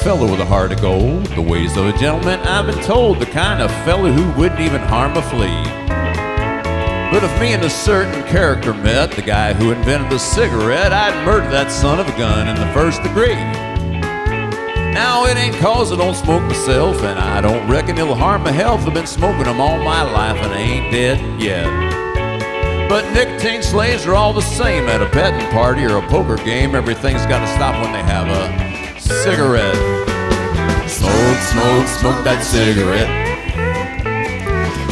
fellow with a heart of gold. The ways of a gentleman, I've been told, the kind of fellow who wouldn't even harm a flea. But if me and a certain character met, the guy who invented the cigarette, I'd murder that son of a gun in the first degree. Now, it ain't cause I don't smoke myself, and I don't reckon it'll harm my health. I've been smoking them all my life, and I ain't dead yet. But nicotine slaves are all the same. At a petting party or a poker game, everything's got to stop when they have a cigarette. Smoke, smoke, smoke that cigarette.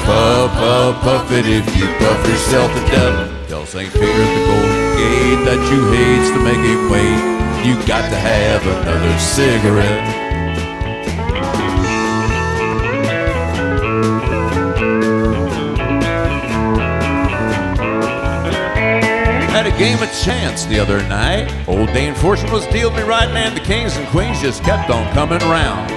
Puff, puff, puff it if you puff yourself to death. Tell St. Peter at the Golden Gate that you hates to make him wait. You got to have another cigarette. Had a game of chance the other night. Old Dame Fortune was dealing me right, man. The kings and queens just kept on coming round.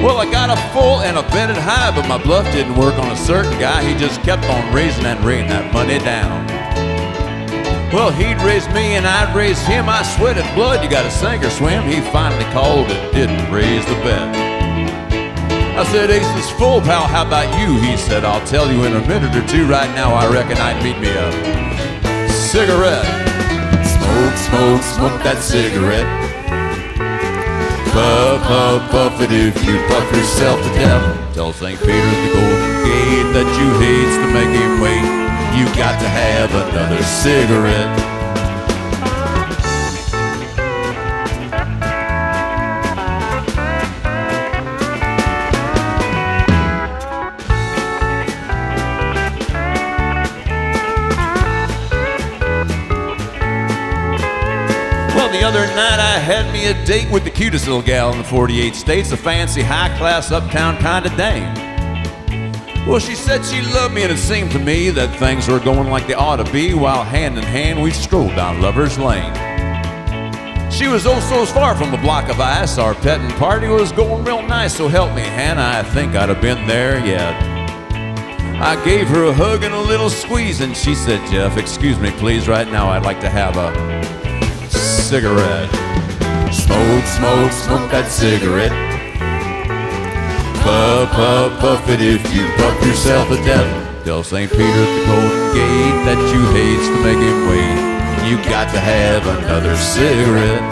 Well, I got a full and a betted high, but my bluff didn't work on a certain guy. He just kept on raising and raising that money down. Well, he'd raise me and I'd raise him. I sweated blood, you gotta sink or swim. He finally called and didn't raise the bet. I said, ace is full, pal, how about you? He said, I'll tell you in a minute or two. Right now I reckon I'd meet me a cigarette. Smoke, smoke, smoke that cigarette. Puff, puff, puff it if you puff yourself to death. Tell St. Peter at the Golden Gate that you hates to make him wait. You got to have another cigarette. Well, the other night I had me a date with the cutest little gal in the 48 states, a fancy, high-class, uptown kind of dame. Well, she said she loved me, and it seemed to me that things were going like they ought to be, while hand in hand we strolled down Lover's Lane. She was oh so far from a block of ice. Our petting party was going real nice, so help me, Hannah, I think I'd have been there yet. I gave her a hug and a little squeeze, and she said, Jeff, excuse me, please, right now I'd like to have a cigarette. Smoke, smoke, smoke that cigarette. Puff, puff, puff it if you puff yourself to death. Tell St. Peter at the Golden Gate that you hates to make him wait. You got to have another cigarette.